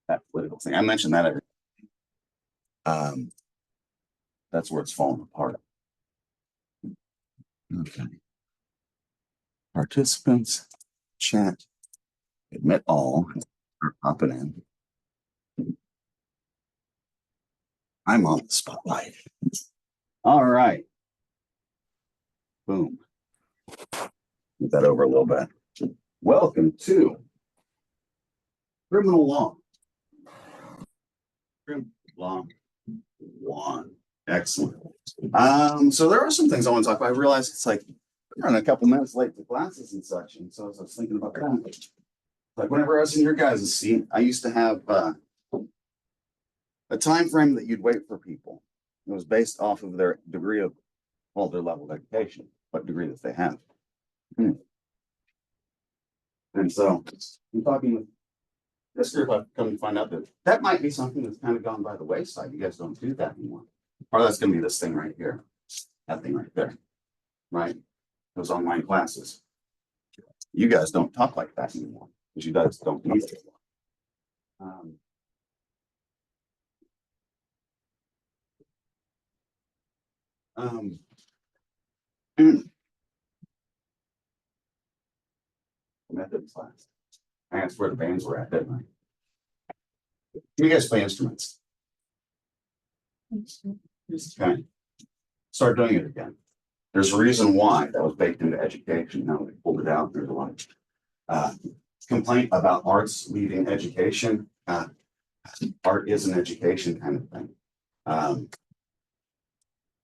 that political thing. I mentioned that every that's where it's falling apart. Okay. Participants, chat, admit all, start popping in. I'm on the spotlight. All right. Boom. Move that over a little bit. Welcome to Criminal Law. Crim Law 1. Excellent. So there are some things I want to talk about. I realized it's like we're running a couple minutes late to classes and such. And so as I was thinking about that, like whenever I was in your guys' seat, I used to have a time frame that you'd wait for people. It was based off of their degree of, well, their level of education, what degree that they have. And so I'm talking with this group, I've come to find out that that might be something that's kind of gone by the wayside. You guys don't do that anymore. Or that's going to be this thing right here, that thing right there, right? Those online classes. You guys don't talk like that anymore because you guys don't need it. Methods class. I asked where the bands were at, didn't I? You guys play instruments. Okay. Start doing it again. There's a reason why that was baked into education. Now they pulled it out. There's a lot of complaint about arts leaving education. Art is an education kind of thing.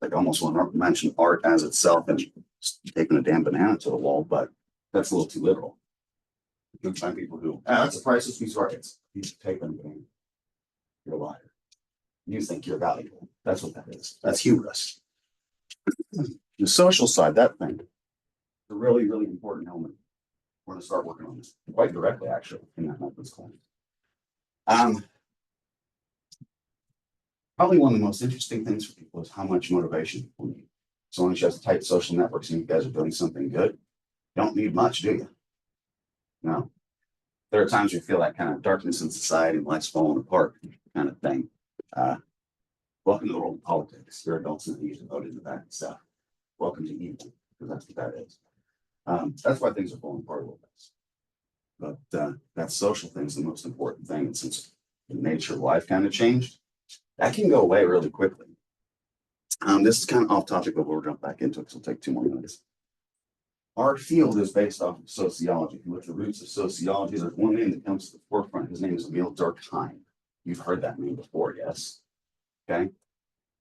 Like almost want to mention art as itself and taking a damn banana to the wall, but that's a little too literal. You can find people who, that's a priceless piece of art. It's you should take them banana. You're a liar. You think you're valuable. That's what that is. That's hubris. The social side, that thing, is a really, really important element. We're going to start working on this quite directly, actually, in that methods class. Probably one of the most interesting things for people is how much motivation people need. So long as you have tight social networks and you guys are doing something good, you don't need much, do you? No. There are times you feel that kind of darkness in society and life's falling apart kind of thing. Welcome to the world of politics. You're adults and you need to vote into that stuff. Welcome to evil, because that's what that is. That's why things are falling apart a little bit. But that social thing is the most important thing. And since the nature of life kind of changed, that can go away really quickly. This is kind of off topic, but we'll jump back into it because it'll take 2 more minutes. Our field is based off of sociology. If you look at the roots of sociology, there's one name that comes to the forefront. His name is Emil Durkheim. You've heard that name before, yes? Okay.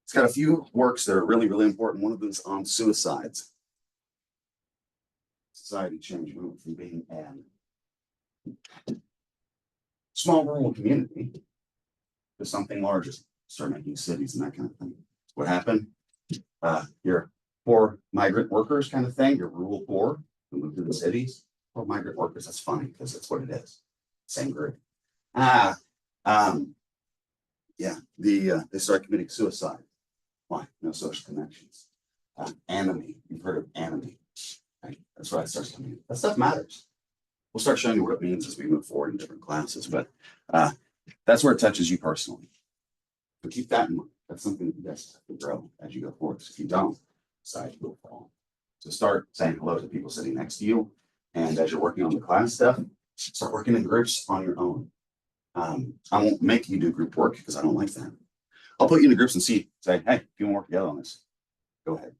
It's got a few works that are really, really important. One of them is on suicides. Society change moved from being a small rural community to something larger. Start making cities and that kind of thing. What happened? Your poor migrant workers kind of thing, your rural poor who moved to the cities. Poor migrant workers, that's funny because that's what it is. Same group. They start committing suicide. Why? No social connections. Enemy. You've heard of enemy. Right? That's why it starts coming in. That stuff matters. We'll start showing you what it means as we move forward in different classes, but that's where it touches you personally. So keep that in mind. That's something that you guys have to grow as you go forward. Because if you don't, society will fall. So start saying hello to people sitting next to you. And as you're working on the class stuff, start working in groups on your own. I won't make you do group work because I don't like that. I'll put you into groups and say, hey, if you want to work together on this, go ahead.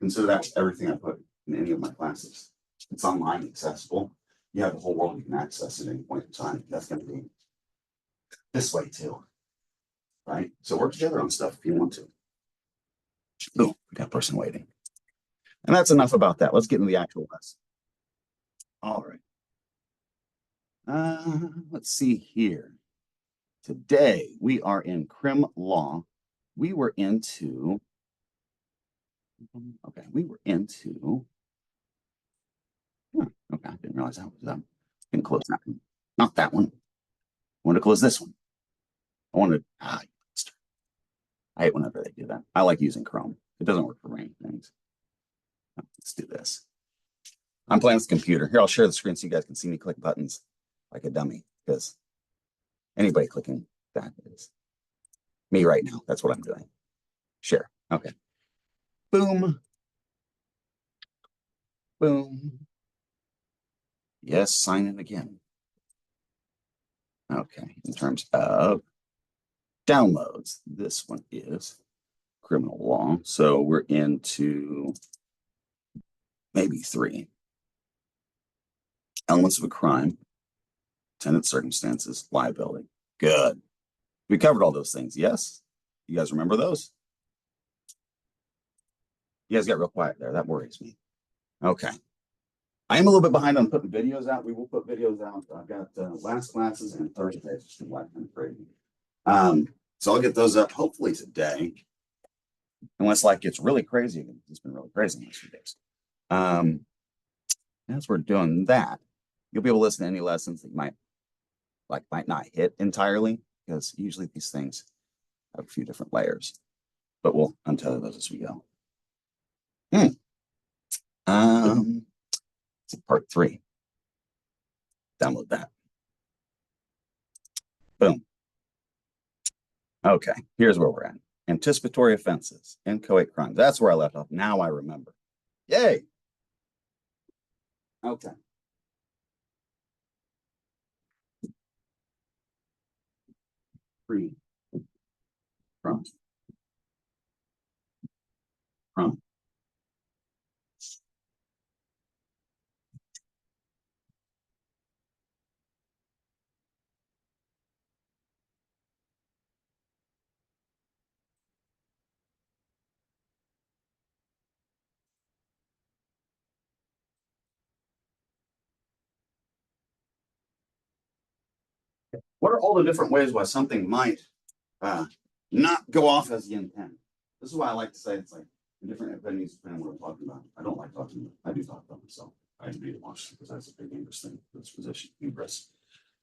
Consider that with everything I put in any of my classes. It's online, accessible. You have the whole world you can access at any point in time. That's going to be this way too. Right? So work together on stuff if you want to. Boom, we got a person waiting. And that's enough about that. Let's get into the actual lesson. All right. Let's see here. Today we are in Crim Law. We were into okay, I didn't realize that was going to close that one. Not that one. I want to close this one. I hate whenever they do that. I like using Chrome. It doesn't work for many things. Let's do this. I'm playing with the computer. Here, I'll share the screen so you guys can see me click buttons like a dummy because Anybody clicking that is me right now. That's what I'm doing. Share. Okay. Boom. Boom. Yes, sign in again. Okay. In terms of downloads, this one is criminal law. So we're into maybe 3 elements of a crime, attendant circumstances, liability. Good. We covered all those things. Yes. You guys remember those? You guys got real quiet there. That worries me. Okay. I am a little bit behind on putting videos out. We will put videos out. I've got last classes and Thursdays. It's been kind of crazy. So I'll get those up hopefully today. Unless like it's really crazy. It's been really crazy in the last few days. As we're doing that, you'll be able to listen to any lessons that you might not hit entirely, because usually these things have a few different layers. But we'll untether those as we go. Part 3. Download that. Boom. Okay, here's where we're at. Anticipatory offenses, inchoate crimes. That's where I left off. Now I remember. Yay. Okay. Free. From. What are all the different ways why something might not go off as you intend? This is why I like to say it's like in different venues, depending on what I'm talking about. I don't like talking about, I do talk about myself. I agree to watch because that's a big English thing for this position, English.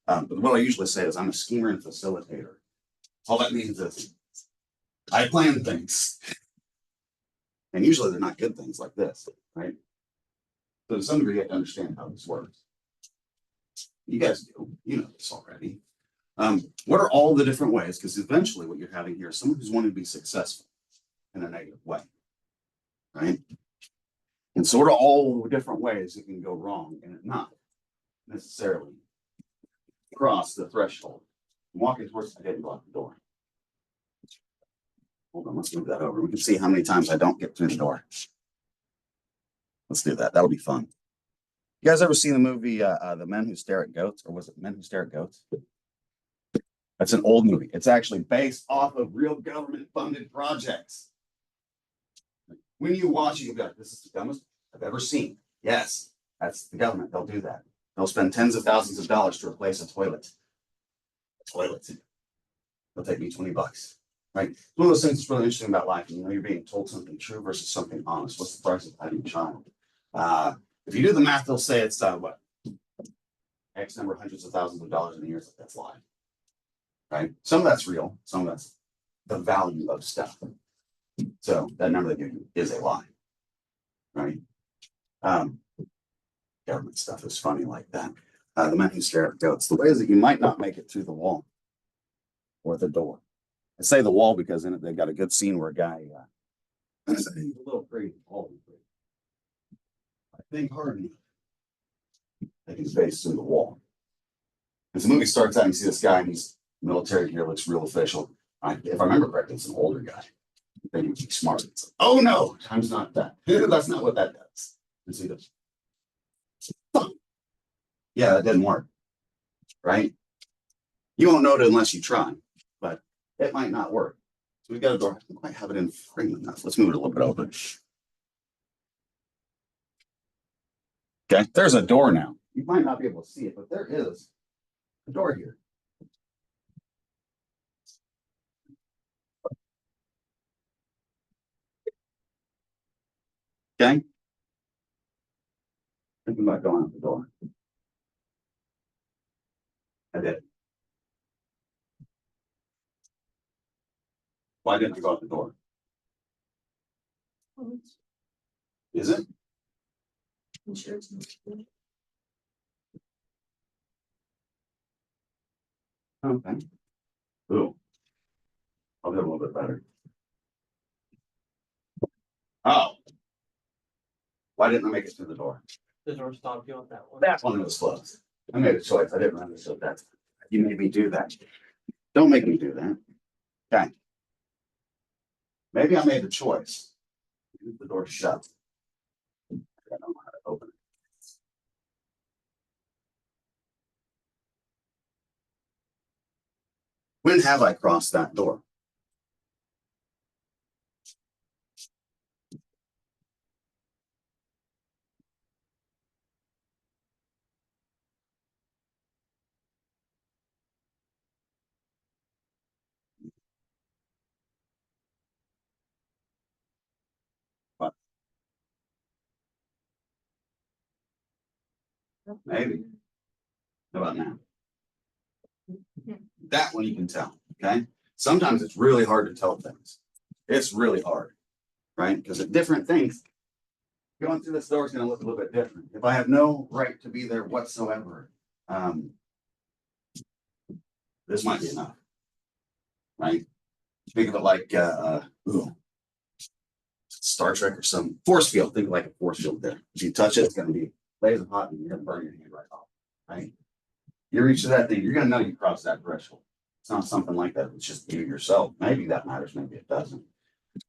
But what I usually say is I'm a schemer and facilitator. All that means is I plan things. And usually they're not good things like this, right? So to some degree, you have to understand how this works. You guys do, you know this already. What are all the different ways? Because eventually what you're having here is someone who's wanting to be successful in a negative way, right? And so what are all the different ways it can go wrong and it not necessarily cross the threshold? I'm walking towards, I didn't lock the door. Hold on, let's move that over. We can see how many times I don't get through the door. Let's do that. That'll be fun. You guys ever seen the movie The Men Who Stare at Goats? Or was it Men Who Stare at Goats? That's an old movie. It's actually based off of real government-funded projects. When you watch it, you'll be like, this is the dumbest I've ever seen. Yes, that's the government. They'll do that. They'll spend tens of thousands of dollars to replace a toilet. They'll take me $20. Right? It's one of those things that's really interesting about life. You know, you're being told something true versus something honest. What's the price of having a child? If you do the math, they'll say it's what? X number of hundreds of thousands of dollars in a year. That's lying. Right? Some of that's real. Some of that's the value of stuff. So that number they give you is a lie. Right? Government stuff is funny like that. The Men Who Stare at Goats. The way is that you might not make it through the wall or the door. I say the wall because in it they've got a good scene where a guy he's a little crazy. I think hard enough. They can face through the wall. As the movie starts out, you see this guy and he's military gear, looks real official. If I remember correctly, it's an older guy. Then he would be smart. It's like, oh no, time's not that. That's not what that does. And so he goes, yeah, that didn't work. Right? You won't know it unless you try, but it might not work. So we've got a door. I don't quite have it in frame enough. Let's move it a little bit over. Okay, there's a door now. You might not be able to see it, but there is a door here. Okay. Thinking about going out the door. I did. Why didn't I go out the door? Is it? Sure. Okay. Ooh. I'll do a little bit better. Oh. Why didn't I make it through the door? The door stopped you on that one. That one was closed. I made a choice. I didn't understand that. You made me do that. Don't make me do that. Okay. Maybe I made a choice. Leave the door shut. I don't know how to open it. When have I crossed that door? What? Maybe. How about now? That one you can tell. Okay. Sometimes it's really hard to tell things. It's really hard, right? Because at different things, going through this door is going to look a little bit different. If I have no right to be there whatsoever, this might be enough, right? Think of it like Star Trek or some force field. Think of like a force field there. If you touch it, it's going to be blazing hot and you're going to burn your hand right off, right? You reach to that thing, you're going to know you crossed that threshold. It's not something like that. It's just you yourself. Maybe that matters. Maybe it doesn't.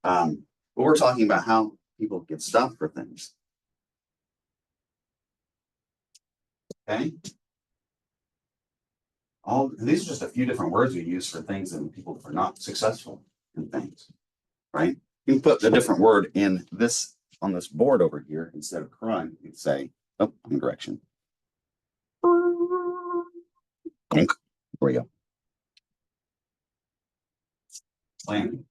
But we're talking about how people get stopped for things. Okay. All these are just a few different words we use for things and people are not successful in things, right? You can put a different word in this on this board over here instead of crime. You can say, oh, wrong direction. There we go. Planning.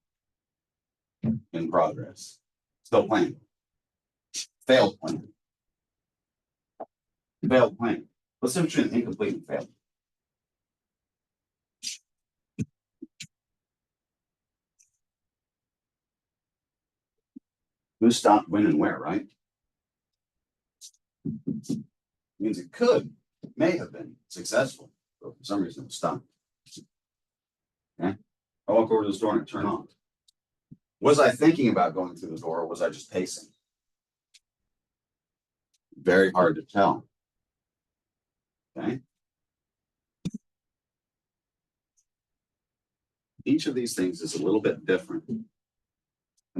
In progress. Still planning. Failed plan. Failed plan. What's the difference between incomplete and failed? Who stopped when and where, right? Means it could, may have been successful, but for some reason it was stopped. Okay. I walk over to the door and turn on. Was I thinking about going through the door or was I just pacing? Very hard to tell. Okay. Each of these things is a little bit different. And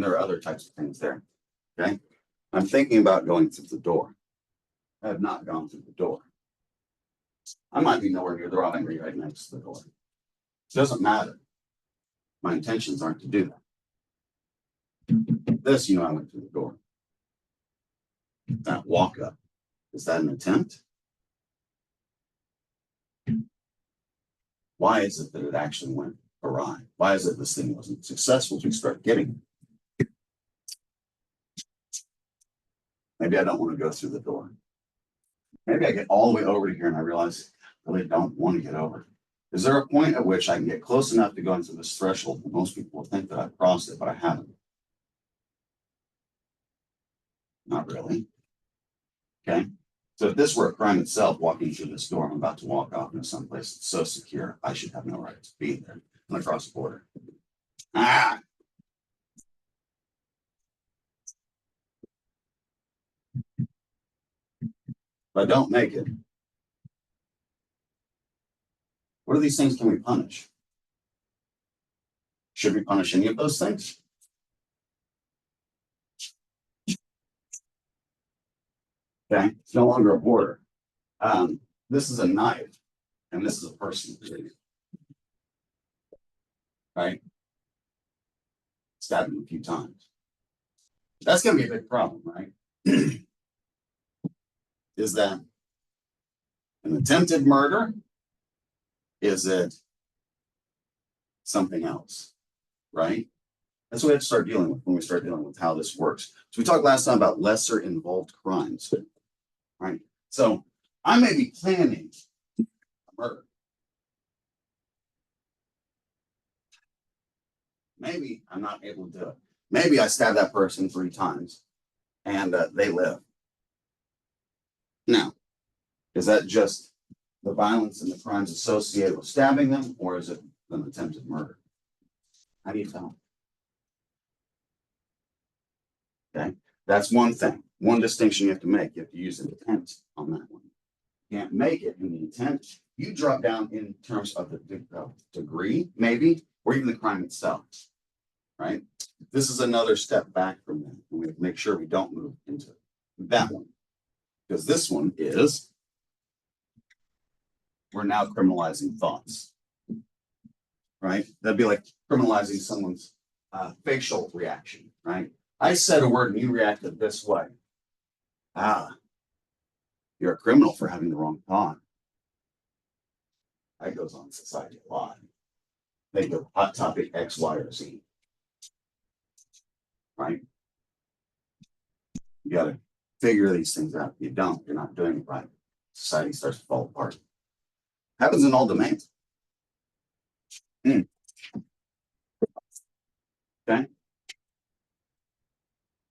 there are other types of things there. Okay. I'm thinking about going through the door. I have not gone through the door. I might be nowhere near the door. I might be right next to the door. It doesn't matter. My intentions aren't to do that. This, I went through the door. That walk up. Is that an attempt? Why is it that it actually went awry? Why is it this thing wasn't successful to start getting? Maybe I don't want to go through the door. Maybe I get all the way over to here and I realize I really don't want to get over. Is there a point at which I can get close enough to go into this threshold that most people will think that I've crossed it, but I haven't? Not really. Okay. So if this were a crime itself, walking through this door, I'm about to walk off into someplace that's so secure, I should have no right to be there. I'm going to cross the border. Ah! If I don't make it, what are these things can we punish? Should we punish any of those things? Okay, it's no longer a border. This is a knife, and this is a person. Right? Stabbed him a few times. That's going to be a big problem, right? Is that an attempted murder? Is it something else? Right? That's what we have to start dealing with when we start dealing with how this works. So we talked last time about lesser involved crimes, right? So I may be planning a murder. Maybe I'm not able to do it. Maybe I stab that person 3 times and they live. Now, is that just the violence and the crimes associated with stabbing them, or is it an attempted murder? How do you tell? Okay, that's one thing. One distinction you have to make. You have to use intent on that one. You can't make it in the intent. You drop down in terms of the degree, maybe, or even the crime itself. Right? This is another step back from that. We have to make sure we don't move into that one. Because this one is, we're now criminalizing thoughts. Right? That'd be like criminalizing someone's facial reaction, right? I said a word and you reacted this way. You're a criminal for having the wrong thought. That goes on in society a lot. Think of hot topic X, Y, or Z. Right? You got to figure these things out. If you don't, you're not doing it right. Society starts to fall apart. Happens in all domains. Okay.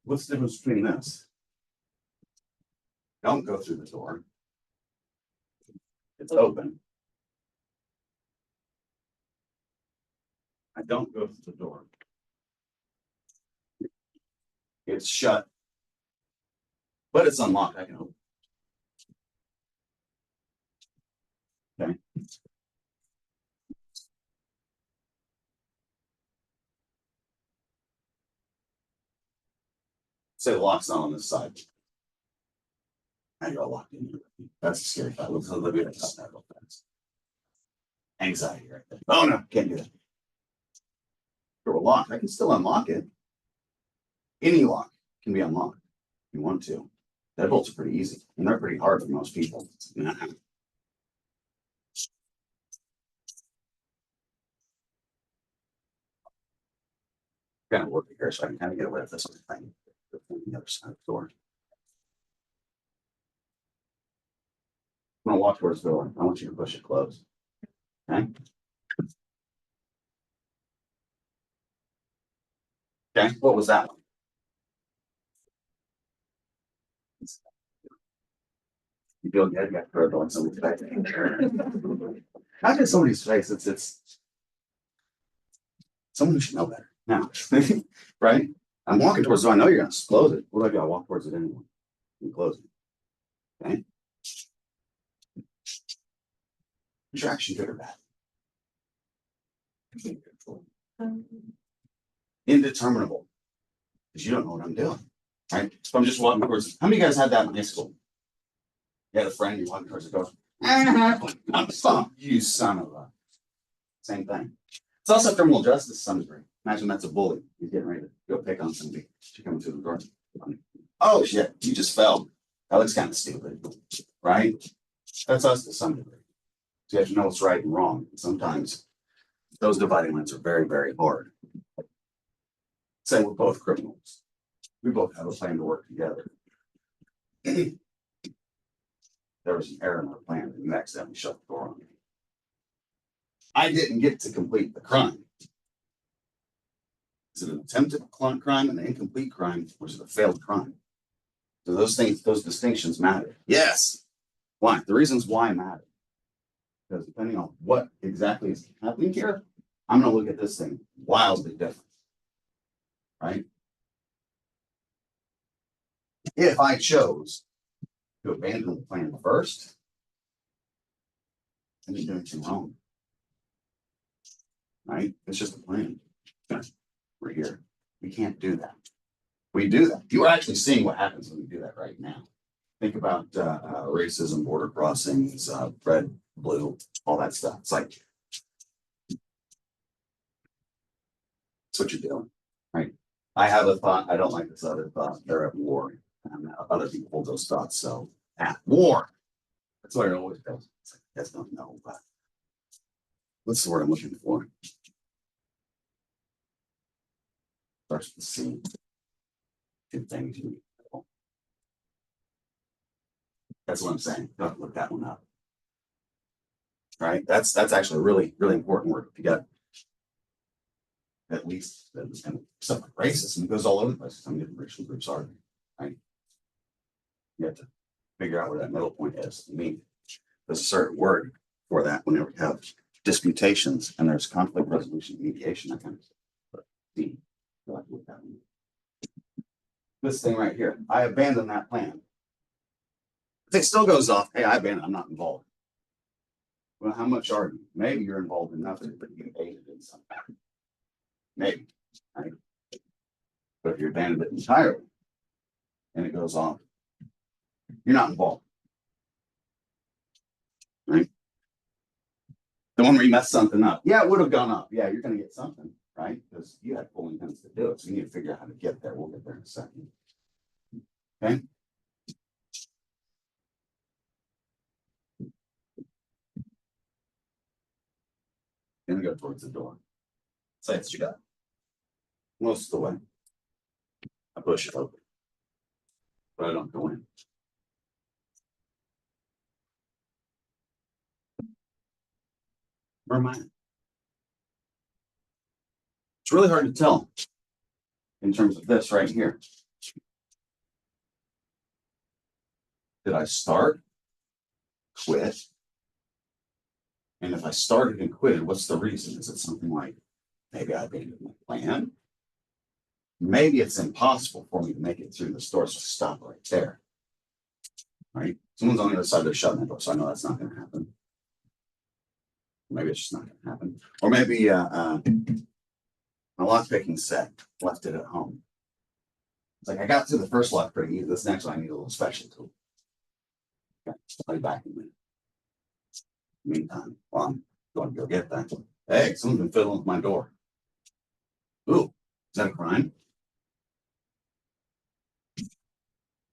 What's the difference between this? Don't go through the door. It's open. I don't go through the door. It's shut, but it's unlocked. I can open. Okay. Say the lock's not on this side. Now you're all locked in here. That's a scary thought. Let's look at that real fast. Anxiety right there. Oh no, can't do that. Door locked. I can still unlock it. Any lock can be unlocked if you want to. Deadbolts are pretty easy, and they're pretty hard for most people. Nah. Kind of work here so I can kind of get away with this thing. The other side of the door. I'm gonna walk towards the door. I want you to push it closed. Okay. Okay. What was that one? You feel good? You got to throw it on somebody's face. Not just somebody's face. It's someone who should know better. Now, right? I'm walking towards the door. I know you're gonna close it. What do I do? I walk towards it anyway. And close it. Okay. Is your action good or bad? Indeterminable. Because you don't know what I'm doing. Right? So I'm just walking towards. How many of you guys had that in high school? You had a friend, you're walking towards the door. I'm stop, you son of a. Same thing. It's also criminal justice to some degree. Imagine that's a bully. He's getting ready to go pick on somebody. She's coming through the door. Oh shit, you just fell. That looks kind of stupid. Right? That's us to some degree. So you have to know what's right and wrong. And sometimes those dividing lines are very, very hard. Say we're both criminals. We both have a plan to work together. There was an error in our plan and you accidentally shut the door on me. I didn't get to complete the crime. Is it an attempted crime, an incomplete crime, or is it a failed crime? So those things, those distinctions matter. Yes. Why? The reasons why matter. Because depending on what exactly is happening here, I'm going to look at this thing wildly different. Right? If I chose to abandon the plan first, I didn't do anything wrong. Right? It's just a plan. We're here. We can't do that. We do that. You are actually seeing what happens when we do that right now. Think about racism, border crossings, red, blue, all that stuff. It's like, that's what you're doing, right? I have a thought. I don't like this other thought. They're at war. And other people hold those thoughts. So at war. That's what it always does. It's like, you guys don't know, but what's the word I'm looking for? Starts to see two things. That's what I'm saying. Don't look that one up. Right? That's actually really, really important work. If you got at least and stuff like racism, it goes all over the place. Some different racial groups are, right? You have to figure out where that middle point is. I mean, There's a certain word for that whenever you have disputations and there's conflict resolution, mediation, that kind of stuff. But D, I like to look at one. This thing right here, I abandoned that plan. If it still goes off, hey, I abandoned, I'm not involved. Well, how much are you? Maybe you're involved in nothing, but you aided in something. Maybe, right? But if you abandoned it entirely and it goes off, you're not involved. Right? The one where you messed something up. Yeah, it would have gone up. Yeah, you're going to get something, right? Because you had full intents to do it. So you need to figure out how to get there. We'll get there in a second. Okay. Then we go towards the door. Say it's shut. Most of the way. I push it open. But I don't go in. Where am I at? It's really hard to tell in terms of this right here. Did I start, quit? And if I started and quit, what's the reason? Is it something like maybe I abandoned my plan? Maybe it's impossible for me to make it through the store, so stop right there. Right? Someone's on the other side, they're shutting the door, so I know that's not going to happen. Maybe it's just not going to happen. Or maybe my lock picking set, left it at home. It's like I got through the first lock pretty easy. This next one I need a little special tool. Okay, I'll be back in a minute. Meantime, while I'm going to go get that. Hey, someone's been fiddling with my door. Ooh, is that a crime?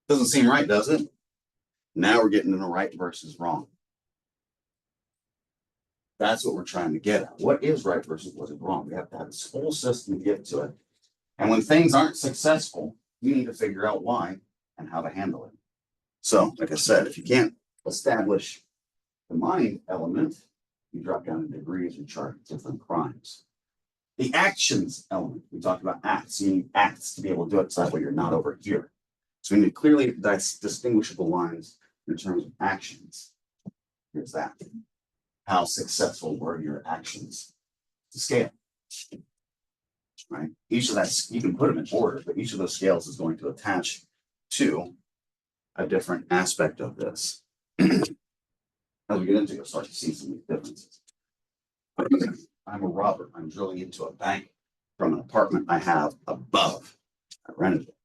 Doesn't seem right, does it? Now we're getting into right versus wrong. That's what we're trying to get at. What is right versus what is wrong? We have to have this whole system to get to it. And when things aren't successful, you need to figure out why and how to handle it. So, like I said, if you can't establish the mind element, you drop down in degrees and chart different crimes. The actions element, we talked about acts. You need acts to be able to do it so that way you're not over here. So we need clearly distinguishable lines in terms of actions. Here's that. How successful were your actions to scale? Right? Each of that, you can put them in order, but each of those scales is going to attach to a different aspect of this. As we get into it, you'll start to see some of these differences. I'm a robber. I'm drilling into a bank from an apartment I have above. I rented it.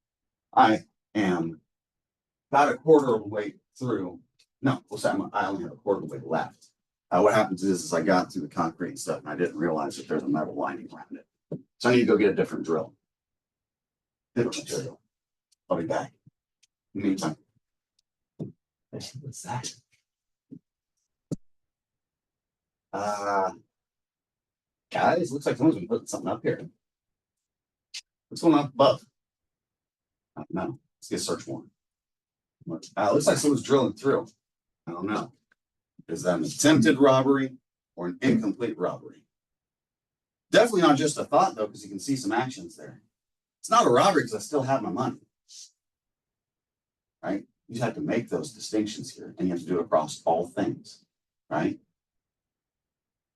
I am about a quarter of the way through. No, I only have a quarter of the way left. What happens is I got through the concrete and stuff, and I didn't realize that there's a metal lining around it. So I need to go get a different drill. Different material. I'll be back. In the meantime. What's that? Guys, looks like someone's been putting something up here. What's going on up above? I don't know. Let's get a search warrant. Looks like someone's drilling through. I don't know. Is that an attempted robbery or an incomplete robbery? Definitely not just a thought, though, because you can see some actions there. It's not a robbery because I still have my money. Right? You just have to make those distinctions here, and you have to do it across all things. Right?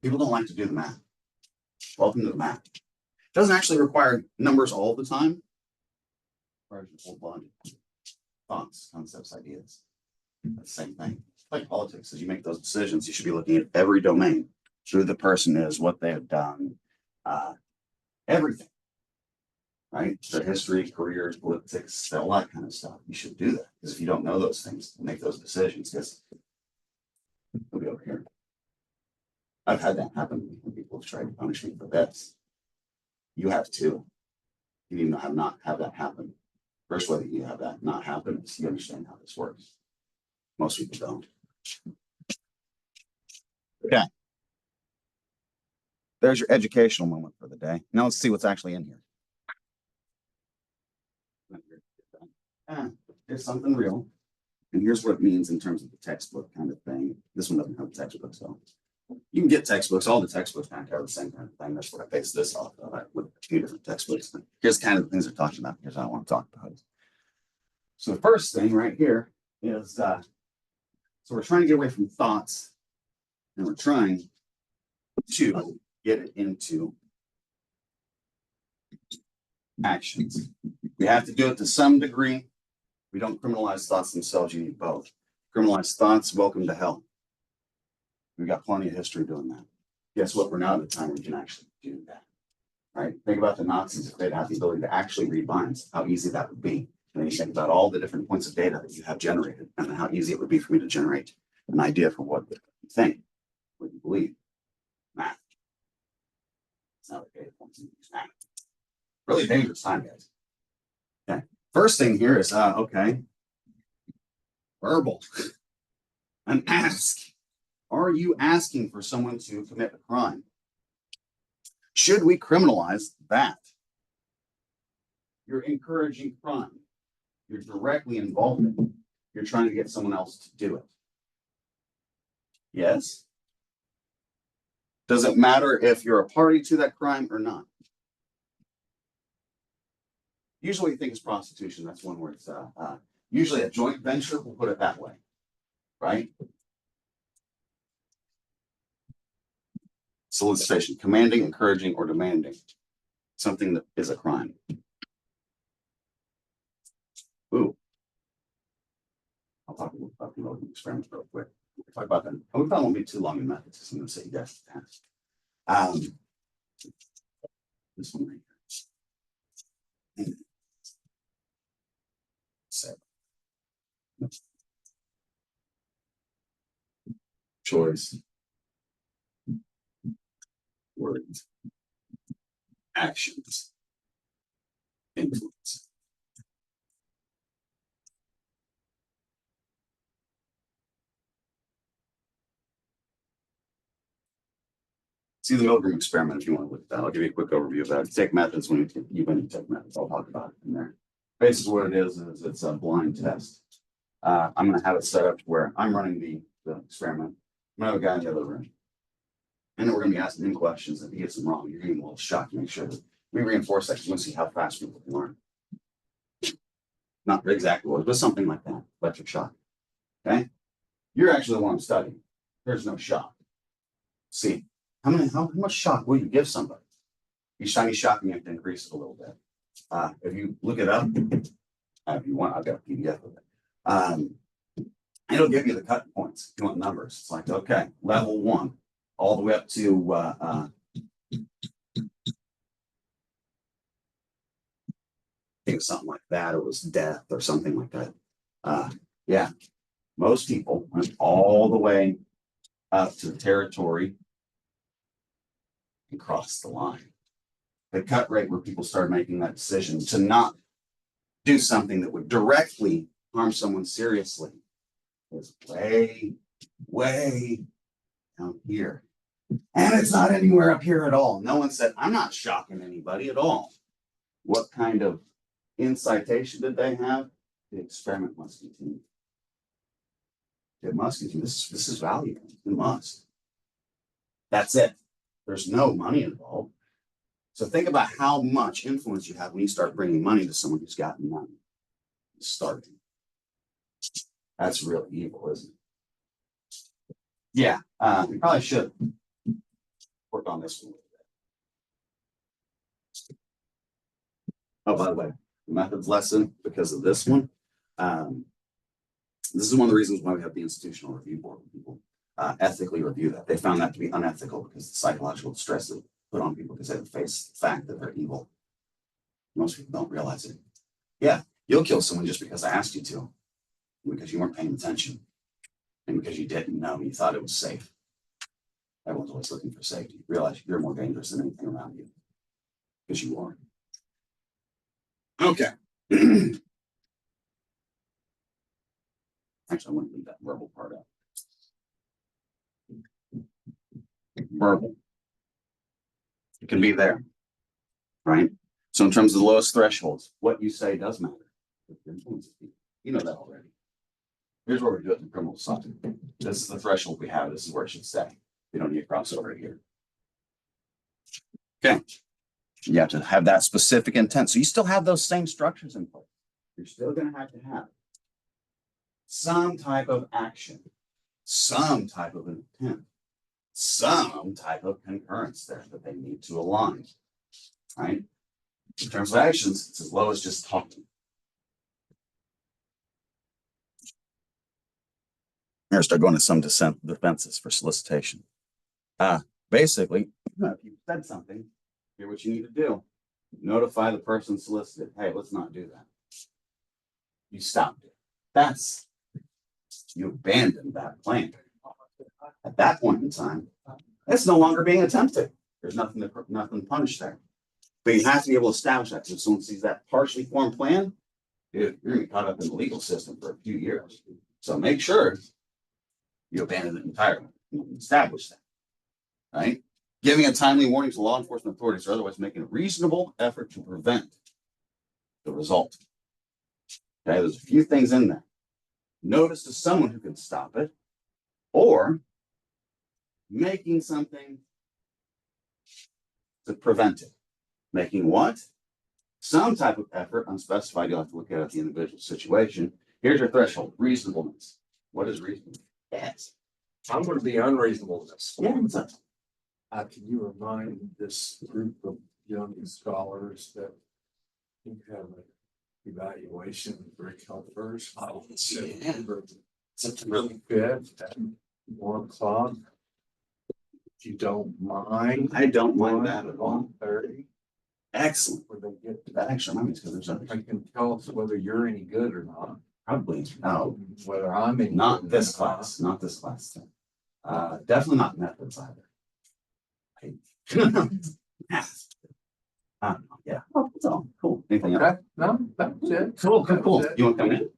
People don't like to do the math. Welcome to the math. It doesn't actually require numbers all the time. It requires a whole bunch of thoughts, concepts, ideas. That's the same thing. Like politics, as you make those decisions, you should be looking at every domain, who the person is, what they have done, everything, right? Their history, careers, politics, all that kind of stuff. You should do that because if you don't know those things, make those decisions. Because we'll be over here. I've had that happen when people have tried to punish me for this. You have too. You need to have not have that happen. First way that you have that not happen is you understand how this works. Most people don't. Okay. There's your educational moment for the day. Now let's see what's actually in here. Here's something real. And here's what it means in terms of the textbook kind of thing. This one doesn't have textbooks though. You can get textbooks. All the textbooks kind of cover the same kind of thing. That's what I based this off of. I looked at a few different textbooks. Here's kind of the things they're talking about. Here's what I want to talk about. So the first thing right here is so So we're trying to get away from thoughts and we're trying to get it into actions. We have to do it to some degree. We don't criminalize thoughts themselves. You need both. Criminalize thoughts, welcome to hell. We've got plenty of history doing that. Guess what? We're now at the time where we can actually do that. Right? Think about the Nazis if they'd have the ability to actually read minds, how easy that would be. And then you think about all the different points of data that you have generated and how easy it would be for me to generate an idea for what you think, what you believe. Math. It's not a data points. It's math. Really dangerous time, guys. Okay. First thing here is okay. Verbal. An ask. Are you asking for someone to commit a crime? Should we criminalize that? You're encouraging crime. You're directly involved in it. You're trying to get someone else to do it. Yes? Does it matter if you're a party to that crime or not? Usually you think it's prostitution. That's one where it's usually a joint venture, we'll put it that way. Right? Solicitation, commanding, encouraging, or demanding something that is a crime. Ooh. I'll talk about the experiment real quick. We'll talk about that. We probably won't be too long in methods, because I'm going to say yes to that. This one right here. So, choice, words, actions, influence. See the Milgram experiment if you want to look at that. I'll give you a quick overview of that. Take methods when you take methods. I'll talk about it in there. Basically, what it is it's a blind test. I'm going to have it set up to where I'm running the experiment. I'm going to have a guy in the other room. And then we're going to be asking him questions. If he gets them wrong, you're going to be a little shocked to make sure that we reinforce that because we want to see how fast people can learn. Not exactly what, but something like that. Electric shock. Okay? You're actually the one studying. There's no shock. See, how much shock will you give somebody? Each time you shock them, you have to increase it a little bit. If you look it up, if you want, I've got a PDF of it. It'll give you the cut points. If you want numbers, it's like, okay, level 1, all the way up to I think it was something like that. It was death or something like that. Yeah, most people went all the way up to the territory and crossed the line. The cut rate where people started making that decision to not do something that would directly harm someone seriously is way, way down here. And it's not anywhere up here at all. No one said, I'm not shocking anybody at all. What kind of incitation did they have? The experiment must continue. It must continue. This is valuable. It must. That's it. There's no money involved. So think about how much influence you have when you start bringing money to someone who's got money. Starting. That's really evil, isn't it? Yeah, we probably should work on this one a little bit. Oh, by the way, the methods lesson, because of this one, this is one of the reasons why we have the institutional review board. People ethically review that. They found that to be unethical because the psychological stress that put on people because they face the fact that they're evil. Most people don't realize it. Yeah, you'll kill someone just because I asked you to, because you weren't paying attention, and because you didn't know, you thought it was safe. Everyone's always looking for safety. You realize you're more dangerous than anything around you, because you are. Okay. Actually, I want to leave that verbal part out. Verbal. It can be there, right? So in terms of the lowest thresholds, what you say does matter. You know that already. Here's where we do it in criminal society. This is the threshold we have. This is where it should stay. We don't need to cross over here. Okay. You have to have that specific intent. So you still have those same structures in place. You're still going to have some type of action. some type of intent, some type of concurrence there that they need to align, right? In terms of actions, it's as low as just talking. Here, start going to some defenses for solicitation. Basically, if you said something, here's what you need to do. Notify the person solicited. Hey, let's not do that. You stopped it. That's, you abandoned that plan. At that point in time, it's no longer being attempted. There's nothing punished there. But you have to be able to establish that. So if someone sees that partially formed plan, dude, you're gonna be caught up in the legal system for a few years. So make sure you abandon it entirely. Establish that. Right? Giving a timely warning to law enforcement authorities or otherwise making a reasonable effort to prevent the result. Okay, there's a few things in there. Notice to someone who can stop it, or making something to prevent it. Making what? Some type of effort, unspecified, you'll have to look at the individual situation. Here's your threshold, reasonableness. What is reasonable? Yes. I'm going to be unreasonableness. Yeah, what's up? Can you remind this group of young scholars that you have an evaluation of Rick Helpers? Oh, September September 5th at 1 o'clock. If you don't mind. I don't mind that at all. 1:30. Excellent. Where they get to That actually reminds me because there's others. they can tell us whether you're any good or not. Probably no, Whether I'm any not good this or not. class, not this class. Definitely not methods either. Yeah. Oh, that's all. Cool. Anything else? Okay, no, that's it. Cool. That's it. You want to come in?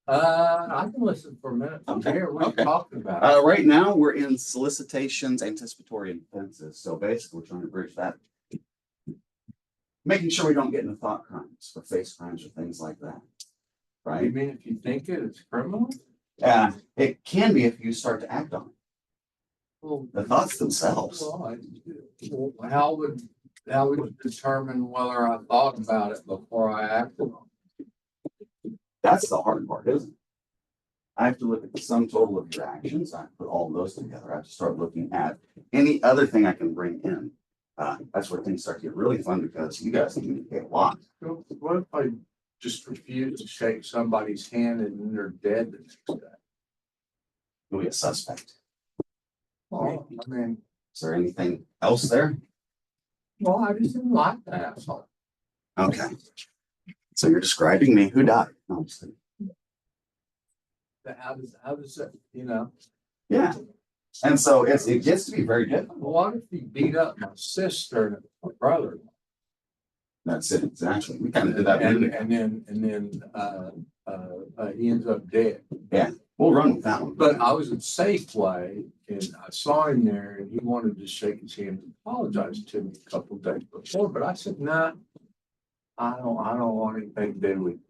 I can listen for a minute. Okay, Here, what are okay. you talking about? Right now we're in solicitations, anticipatory, and defenses. So basically, we're trying to bridge that, making sure we don't get into thought crimes or face crimes or things like that. You Right? mean if you think it's criminal? Yeah, it can be if you start to act on it. Well, The thoughts themselves. How would you determine whether I thought about it before I acted on That's the hard part, isn't it? I have to look at the sum total of your actions. I put all of those together. I have to start looking at any other thing I can bring in. That's where things start to get really fun because you guys communicate a lot. it? So what if I just refuse to shake somebody's hand and then they're dead the next day? You'll be a suspect. Well, I mean, Is there anything else there? well, I just didn't like that asshole. Okay. So you're describing me. Who died? No, I'm just kidding. How does that, you know? Yeah. And so it gets to be very difficult. What if he beat up my sister and my brother? That's it. Exactly. We kind of did that. And then he ends up dead. We'll run with that one. But I was at Safeway and I saw him there and he wanted to shake his hand and apologize to me a couple of days before, but I said, nah, I don't want anything to do with it.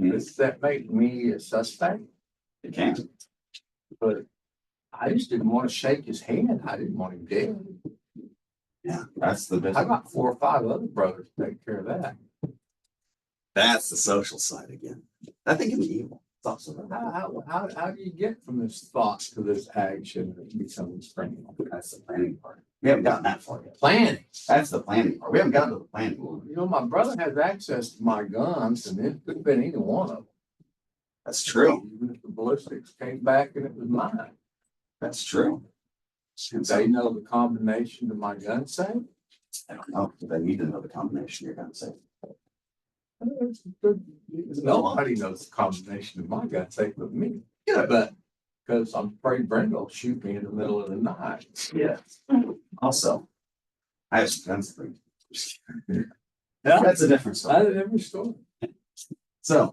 Mhm. Does that make me a suspect? It can. But I just didn't want to shake his hand. I didn't want him dead. Yeah. That's the best. I got 4 or 5 other brothers to take care of that. That's the social side again. That thing can be evil. It's also How do you get from this thought to this action that becomes criminal? that's the planning part. We haven't gotten that far yet. Planning. That's the planning part. We haven't gotten to the planning. You know, my brother has access to my guns and it could have been either one of them. That's true. Even if the ballistics came back and it was mine. That's true. And so They know the combination to my gun safe. I don't know. They need to know the combination you're going to say. Nobody knows the combination of my gun safe but me. Yeah. But because I'm afraid Brenda will shoot me in the middle of the night. Yeah. Also, I have some guns for you. Yeah. That's a different story. That's every story. So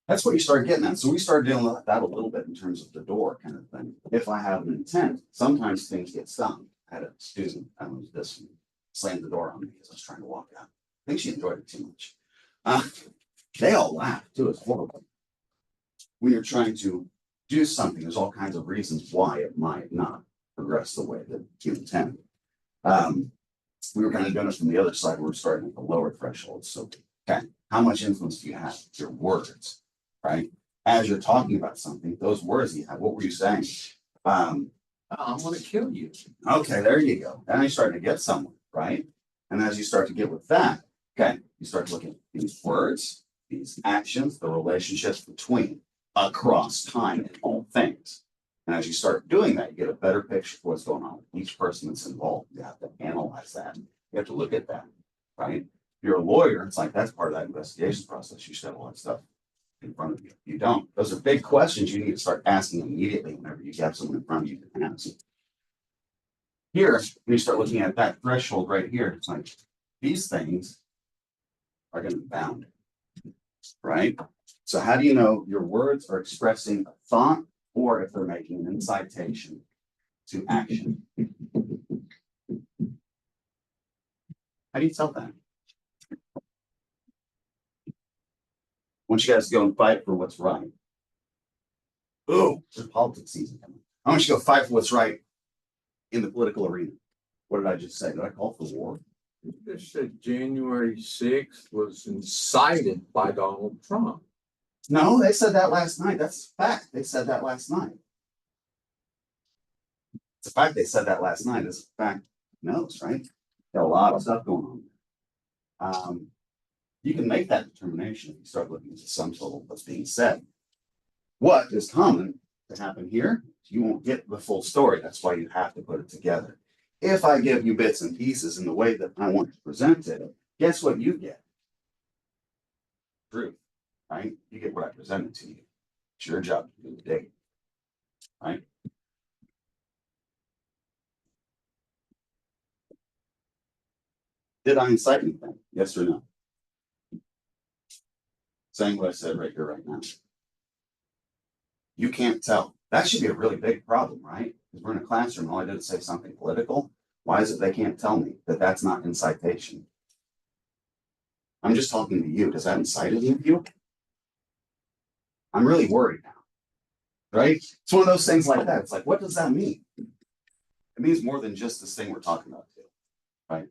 that's what you start getting at. So we started dealing with that a little bit in terms of the door kind of thing. If I have an intent, sometimes things get stopped. I had a student, I don't know this one, slammed the door on me as I was trying to walk out. I think she enjoyed it too much. They all laughed too. It's horrible. When you're trying to do something, there's all kinds of reasons why it might not progress the way that you intend. We were kind of doing it from the other side. We're starting at the lower threshold. So, okay, how much influence do you have? Your words, right? As you're talking about something, those words you have, what were you saying? I'm gonna kill you. Okay, there you go. Now you're starting to get somewhere, right? And as you start to get with that, okay, you start to look at these words, these actions, the relationships between, across time and all things. And as you start doing that, you get a better picture for what's going on with each person that's involved. You have to analyze that. You have to look at that, right? If you're a lawyer, it's like that's part of that investigation process. You should have all that stuff in front of you. You don't. Those are big questions you need to start asking immediately whenever you have someone in front of you to ask. Here, when you start looking at that threshold right here, it's like these things are going to be bound, right? So how do you know your words are expressing a thought or if they're making an incitation to action? How do you tell that? Want you guys to go and fight for what's right. Ooh, there's politics season coming. I want you to go fight for what's right in the political arena. What did I just say? Did I call for war? You just said January 6th was incited by Donald Trump. No, they said that last night. That's a fact. They said that last night. It's a fact they said that last night. It's a fact. Knows, right? Got a lot of stuff going on. You can make that determination if you start looking at the sum total of what's being said. What is common to happen here? You won't get the full story. That's why you have to put it together. If I give you bits and pieces in the way that I want to present it, guess what you get? Truth, right? You get what I presented to you. It's your job to do the dig, right? Did I incite anything? Yes or no? Saying what I said right here, right now. You can't tell. That should be a really big problem, right? Because we're in a classroom, all I did is say something political. Why is it they can't tell me that that's not incitation? I'm just talking to you. Does that incite any of you? I'm really worried now, right? It's one of those things like that. It's like, what does that mean? It means more than just this thing we're talking about, too, right?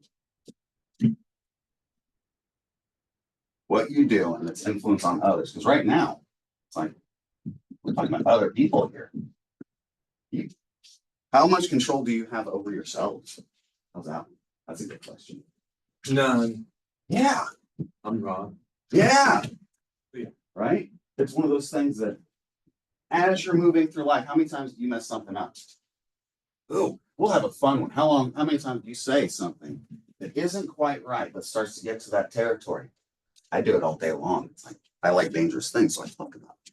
What you do and its influence on others. Because right now, it's like, we're talking about other people here. How much control do you have over yourselves? How's that? That's a good question. None. Yeah. I'm wrong. Yeah. Yeah. Right? It's one of those things that as you're moving through life, how many times do you mess something up? Oh, we'll have a fun one. How many times do you say something that isn't quite right, but starts to get to that territory? I do it all day long. It's like, I like dangerous things, so I talk about it.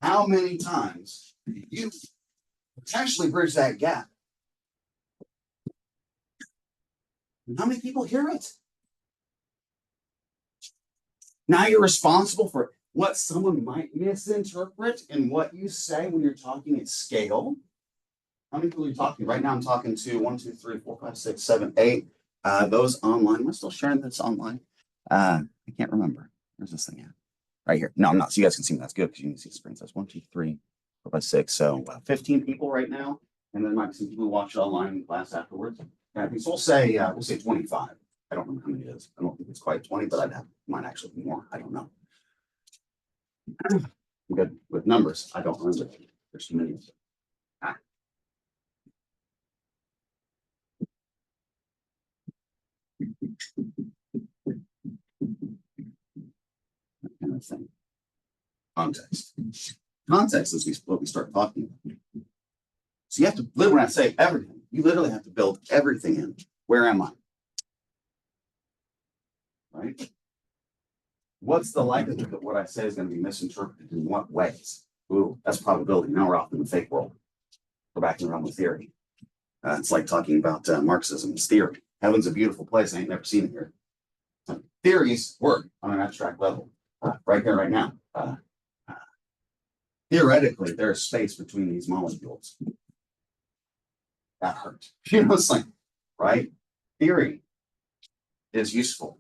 How many times do you potentially bridge that gap? And how many people hear it? Now you're responsible for what someone might misinterpret in what you say when you're talking at scale. How many people are you talking? Right now I'm talking to 1, 2, 3, 4, 5, 6, 7, 8. Those online. Am I still sharing this online? I can't remember. Where's this thing at? Right here. No, I'm not. So you guys can see me. That's good because you can see the screen. So that's 1, 2, 3, 4, 5, 6. So 15 people right now. And then might be some people who watch it online in class afterwards. Yeah, so we'll say 25. I don't remember how many it is. I don't think it's quite 20, but might actually be more. I don't know. I'm good with numbers. I don't remember. There's too many. That kind of thing. Context. Context is what we start talking about. So you have to live when I say everything. You literally have to build everything in. Where am I? Right? What's the likelihood that what I say is going to be misinterpreted in what ways? Ooh, that's probability. Now we're off in the fake world. We're back around with theory. It's like talking about Marxism. It's theory. Heaven's a beautiful place. I ain't never seen it here. Theories work on an abstract level. Right there, right now. Theoretically, there's space between these molecules. That hurt. You know, it's like, right? Theory is useful.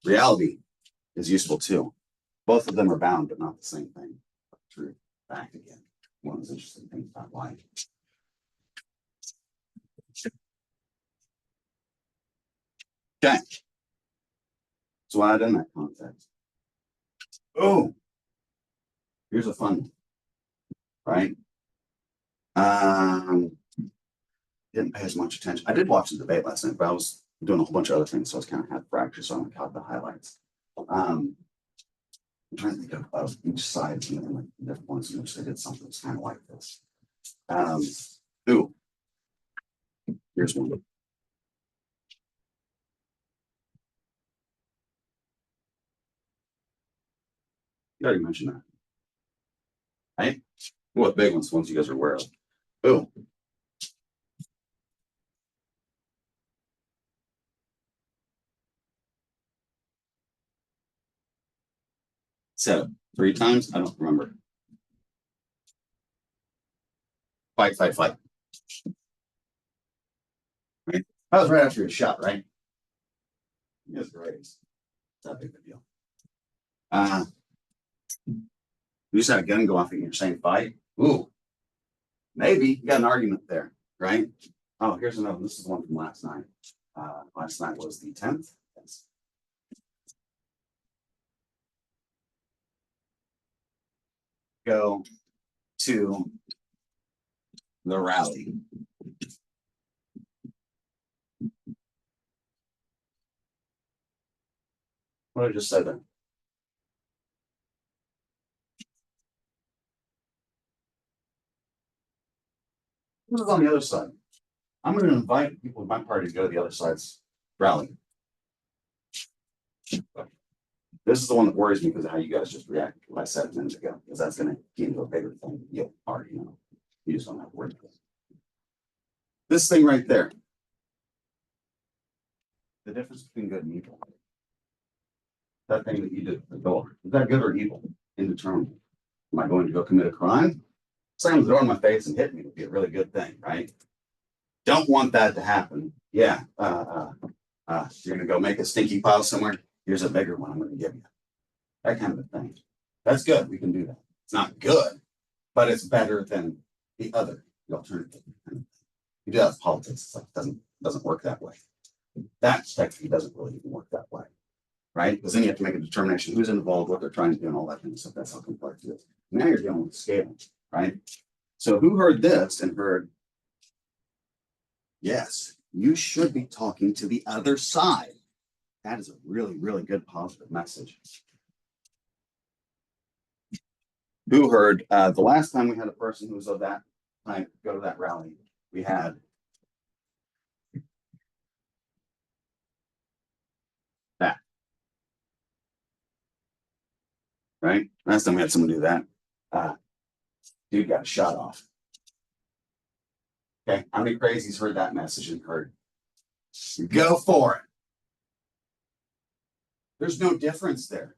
Reality is useful too. Both of them are bound, but not the same thing. True. Fact again. One of those interesting things about life. Okay. So I in that context. Oh, here's a fun one, right? Didn't pay as much attention. I did watch the debate last night, but I was doing a whole bunch of other things, so I was kind of had fractures, so I only caught the highlights. I'm trying to think of each side and like different ones in which they did something that's kind of like this. Ooh, here's one. You already mentioned that, right? What big ones you guys are aware of? Boom. Said it 3 times. I don't remember. Fight, fight, fight. Right? That was right after his shot, right? Yes, great. It's not big of a deal. You just had a gun go off and you're saying fight. Ooh, maybe you got an argument there, right? Oh, here's another one. This is one from last night. Last night was the 10th. Yes. Go to the rally. What did I just say there? This is on the other side. I'm going to invite people in my party to go to the other side's rally. This is the one that worries me because of how you guys just reacted to what I said a minute ago, because that's going to get into a bigger thing. You already know. You just don't have to worry about it. This thing right there. The difference between good and evil. That thing that you did at the door, is that good or evil? Indeterminate. Am I going to go commit a crime? Slam the door in my face and hit me would be a really good thing, right? Don't want that to happen. Yeah. You're going to go make a stinky pile somewhere. Here's a bigger one I'm going to give you. That kind of a thing. That's good. We can do that. It's not good, but it's better than the alternative. You do that with politics. It's like it doesn't work that way. That technically doesn't really even work that way, right? Because then you have to make a determination who's involved, what they're trying to do, and all that kind of stuff. That's how complex it is. Now you're dealing with scale, right? So who heard this and heard, yes, you should be talking to the other side. That is a really, really good positive message. Who heard the last time we had a person who was of that time go to that rally, we had that. Right? Last time we had someone do that, dude got shot off. Okay, how many crazies heard that message and heard, go for it? There's no difference there.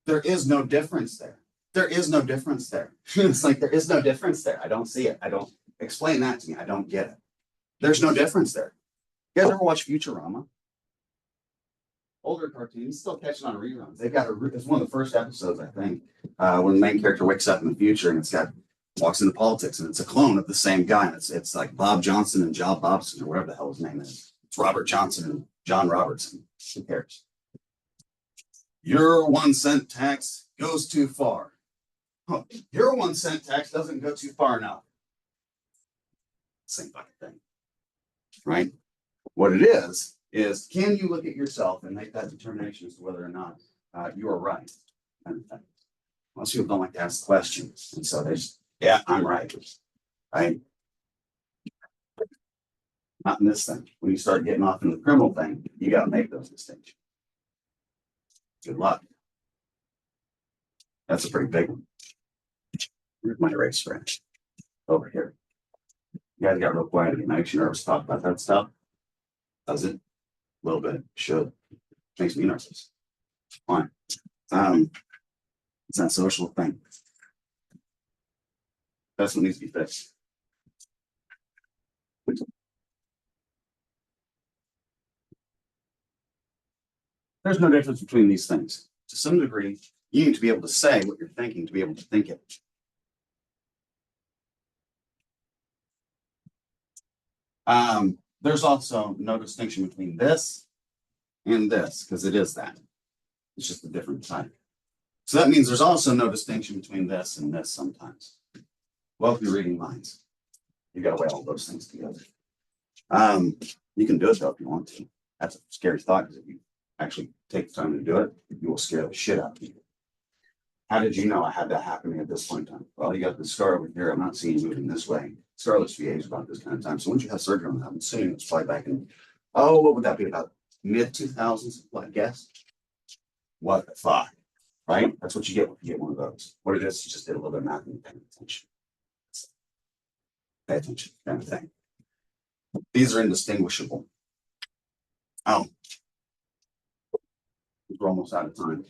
There is no difference there. There is no difference there. It's like there is no difference there. I don't see it. I don't explain that to me. I don't get it. There's no difference there. You guys ever watch Futurama? Older cartoons, still catching on reruns. They've got it's one of the first episodes, I think, when the main character wakes up in the future and walks into politics, and it's a clone of the same guy. And it's like Bob Johnson and John Bobson, or whatever the hell his name is. It's Robert Johnson and John Robertson. Who cares? Your 1 cent tax goes too far. Oh, your 1 cent tax doesn't go too far enough. Same fucking thing, right? What it is can you look at yourself and make that determination as to whether or not you are right? And most people don't like to ask questions, and so they just, yeah, I'm right, right? Not in this thing. When you start getting off in the criminal thing, you got to make those distinctions. Good luck. That's a pretty big one. Where's my erase wrench? Over here. You guys got real quiet. It makes you nervous to talk about that stuff. Does it? A little bit. Should. Makes me nervous. Fine. It's that social thing. That's what needs to be fixed. There's no difference between these things. To some degree, you need to be able to say what you're thinking to be able to think it. There's also no distinction between this and this, because it is that. It's just a different type. So that means there's also no distinction between this and this sometimes. Welcome to Reading Minds. You gotta weigh all those things together. You can do it though if you want to. That's a scary thought, because if you actually take the time to do it, you will scare the shit out of you. How did you know I had that happening at this point in time? Well, you got the scar over here. I'm not seeing you moving this way. Scarless VA is about this kind of time. So once you have surgery on that, I'm assuming it's probably back in, oh, what would that be, about mid-2000s, I guess? What the fuck, right? That's what you get when you get one of those. What it is, you just did a little bit of math and pay attention. Pay attention, kind of thing. These are indistinguishable. Oh, we're almost out of time.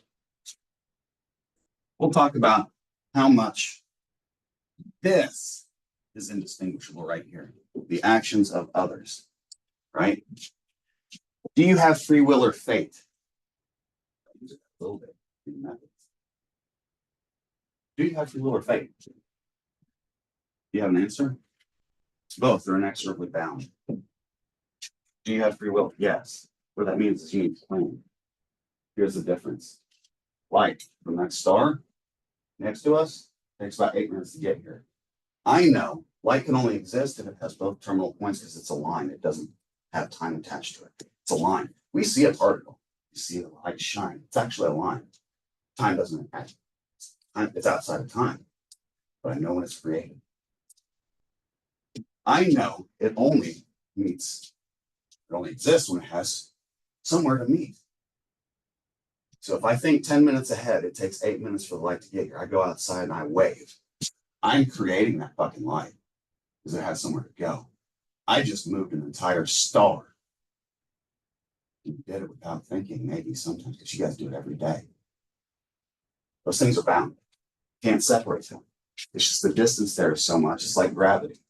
We'll talk about how much this is indistinguishable right here. The actions of others, right? Do you have free will or fate? Use it a little bit in methods. Do you have free will or fate? Do you have an answer? Both are inexorably bound. Do you have free will? Yes. What that means is you need to plan. Here's the difference. Light from that star next to us takes about 8 minutes to get here. I know light can only exist if it has both terminal points, because it's a line. It doesn't have time attached to it. It's a line. We see a particle. You see the light shine. It's actually a line. Time doesn't attach. It's outside of time. But I know when it's created. I know it only exists when it has somewhere to meet. So if I think 10 minutes ahead, it takes 8 minutes for the light to get here. I go outside and I wave. I'm creating that fucking light because it has somewhere to go. I just moved an entire star. You did it without thinking, maybe sometimes, because you guys do it every day. Those things are bound. Can't separate them. It's just the distance there is so much. It's like gravity.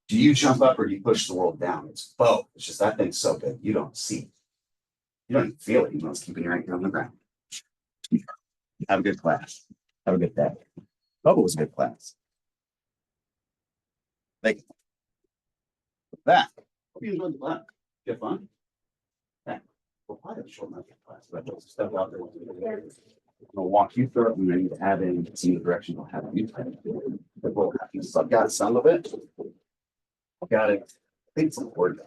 Do you jump up or do you push the world down? It's both. It's just that thing's so big, you don't see it. You don't even feel it, even though it's keeping your anchor on the ground. Have a good class. Have a good day. Hope it was a good class. Thank you. With that, hope you enjoyed the class. You have fun? Yeah. We'll probably have a short enough class, but I'll step out there. I'll walk you through it and then add in some of the directions I'll have you type. So I've got some of it. I've got it. I think it's important.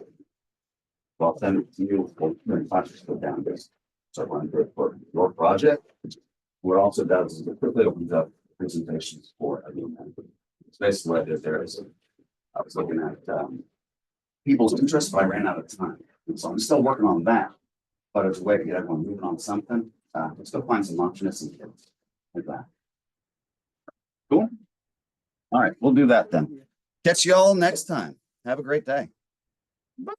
Well, then you will class go down this. So running through it for your project. What also does is it quickly opens up presentations for everyone. It's basically what I did there is I was looking at people's interests, but I ran out of time. And so I'm still working on that. But as a way to get everyone moving on something, let's go find some optimism kids like that. Cool. All right, we'll do that then. Catch you all next time. Have a great day. Bye.